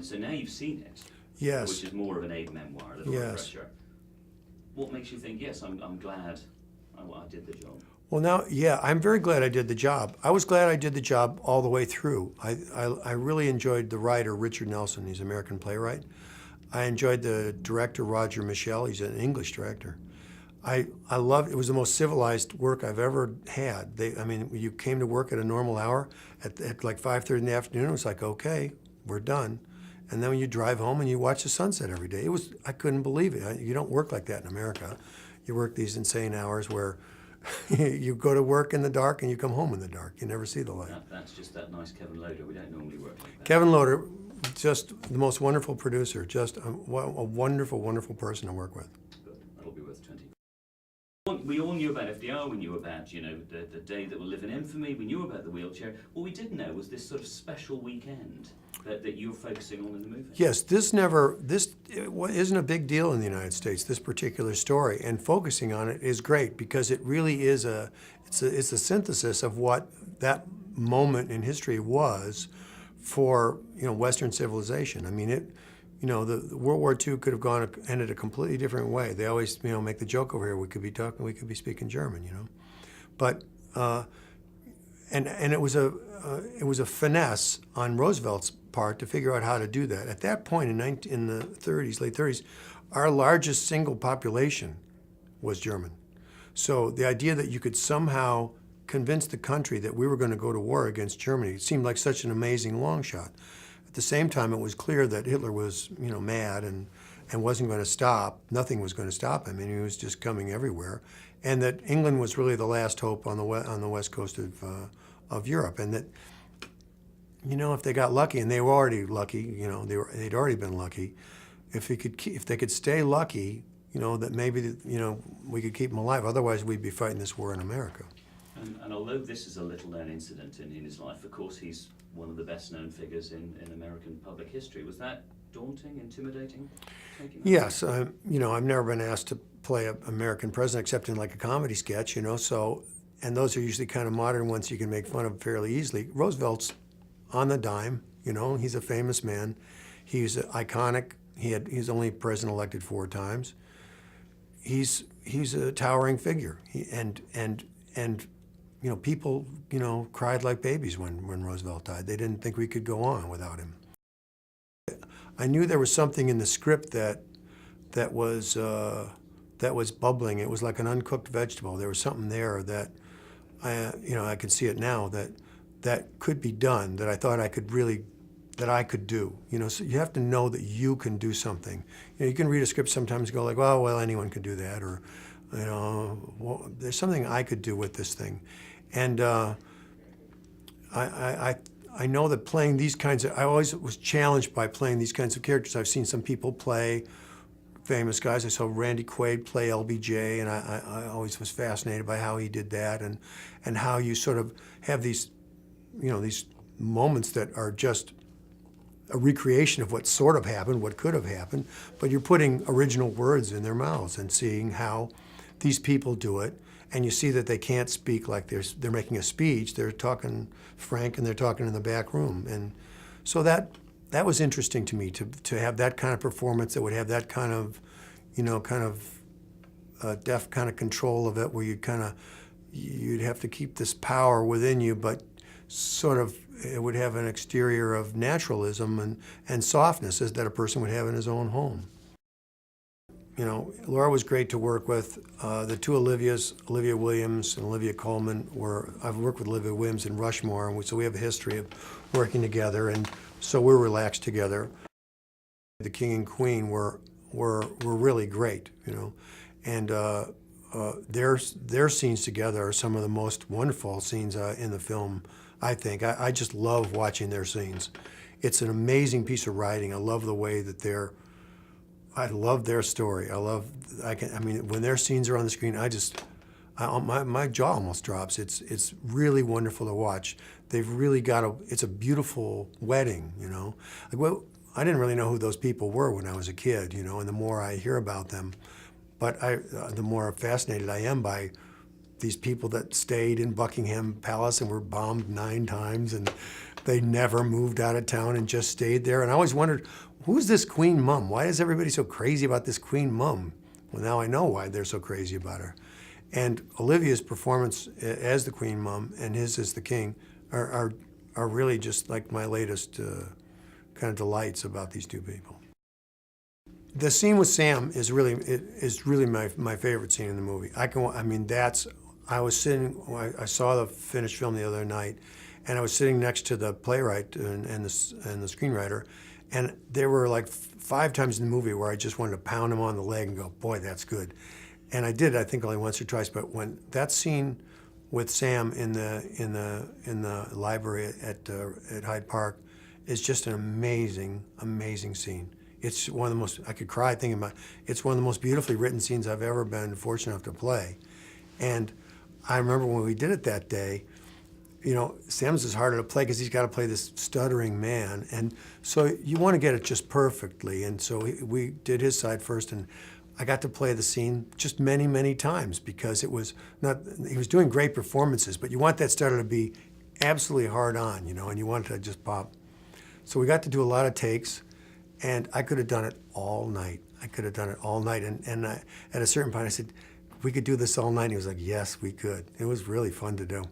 So now you've seen it, Yes. which is more of an aid memoir, a little Yes. refresher. What makes you think, yes, I'm glad I did the job? Well, now, yeah, I'm very glad I did the job. I was glad I did the job all the way through. I really enjoyed the writer, Richard Nelson. He's an American playwright. I enjoyed the director, Roger Michel. He's an English director. I loved, it was the most civilized work I've ever had. I mean, you came to work at a normal hour at like 5:30 in the afternoon. It was like, okay, we're done. And then when you drive home and you watch the sunset every day, I couldn't believe it. You don't work like that in America. You work these insane hours where you go to work in the dark and you come home in the dark. You never see the light. That's just that nice Kevin Loder. We don't normally work like that. Kevin Loder, just the most wonderful producer, just a wonderful, wonderful person to work with. Good. That'll be worth 20. We all knew about FDR, we knew about, you know, the day that will live in infamy, we knew about the wheelchair. What we didn't know was this sort of special weekend that you were focusing on in the movie. Yes, this isn't a big deal in the United States, this particular story, and focusing on it is great because it really is it's a synthesis of what that moment in history was for, you know, Western civilization. I mean, the World War II could have ended a completely different way. They always, you know, make the joke over here, we could be speaking German, you know. But, and it was a finesse on Roosevelt's part to figure out how to do that. At that point in the 30s, late 30s, our largest single population was German. So the idea that you could somehow convince the country that we were going to go to war against Germany seemed like such an amazing long shot. At the same time, it was clear that Hitler was, you know, mad and wasn't going to stop. Nothing was going to stop him, and he was just coming everywhere. And that England was really the last hope on the west coast of Europe, and that, you know, if they got lucky, and they were already lucky, you know, they'd already been lucky. If they could stay lucky, you know, that maybe, you know, we could keep them alive. Otherwise, we'd be fighting this war in America. And although this is a little-known incident in his life, of course, he's one of the best-known figures in American public history. Was that daunting, intimidating? Yes, you know, I've never been asked to play an American president except in like a comedy sketch, you know, so, and those are usually kind of modern ones you can make fun of fairly easily. Roosevelt's on the dime, you know, he's a famous man. He's iconic. He's only president elected 4 times. He's a towering figure. And you know, people, you know, cried like babies when Roosevelt died. They didn't think we could go on without him. I knew there was something in the script that was bubbling. It was like an uncooked vegetable. There was something there that you know, I can see it now that could be done. That I thought I could do. You know, so you have to know that you can do something. You know, you can read a script sometimes and go like, well, anyone could do that, or, you know, well, there's something I could do with this thing. And I know that playing these kinds of, I always was challenged by playing these kinds of characters. I've seen some people play famous guys. I saw Randy Quaid play LBJ, and I always was fascinated by how he did that, and how you sort of have these, you know, these moments that are just a recreation of what sort of happened, what could have happened, but you're putting original words in their mouths and seeing how these people do it. And you see that they can't speak like they're making a speech. They're talking frank, and they're talking in the back room. And so that was interesting to me, to have that kind of performance that would have that kind of, you know, kind of deft kind of control of it, where you'd have to keep this power within you, but sort of it would have an exterior of naturalism and softness as that a person would have in his own home. You know, Laura was great to work with. The 2 Olivias, Olivia Williams and Olivia Colman, I've worked with Olivia Williams in Rushmore, and so we have a history of working together, and so we're relaxed together. The King and Queen were really great, you know, and their scenes together are some of the most wonderful scenes in the film, I think. I just love watching their scenes. It's an amazing piece of writing. I love the way that I love their story. I mean, when their scenes are on the screen, my jaw almost drops. It's really wonderful to watch. They've really it's a beautiful wedding, you know. Like, well, I didn't really know who those people were when I was a kid, you know, and the more I hear about them, but the more fascinated I am by these people that stayed in Buckingham Palace and were bombed 9 times, and they never moved out of town and just stayed there. And I always wondered, who's this Queen Mum? Why is everybody so crazy about this Queen Mum? Well, now I know why they're so crazy about her. And Olivia's performance as the Queen Mum and his as the King are really just like my latest kind of delights about these two people. The scene with Sam is really my favorite scene in the movie. I was sitting, I saw the finished film the other night, and I was sitting next to the playwright and the screenwriter, and there were like 5 times in the movie where I just wanted to pound him on the leg and go, boy, that's good. And I did, I think, only once or twice. But when that scene with Sam in the library at Hyde Park is just an amazing, amazing scene. It's one of the most, I could cry thinking about it. It's one of the most beautifully written scenes I've ever been fortunate enough to play. And I remember when we did it that day, you know, Sam's is harder to play because he's got to play this stuttering man. And so you want to get it just perfectly. And so we did his side first, and I got to play the scene just many, many times because it was not, he was doing great performances, but you want that stutter to be absolutely hard on, you know, and you want it to just pop. So we got to do a lot of takes, and I could have done it all night. I could have done it all night. And at a certain point I said, we could do this all night. And he was like, yes, we could. It was really fun to do.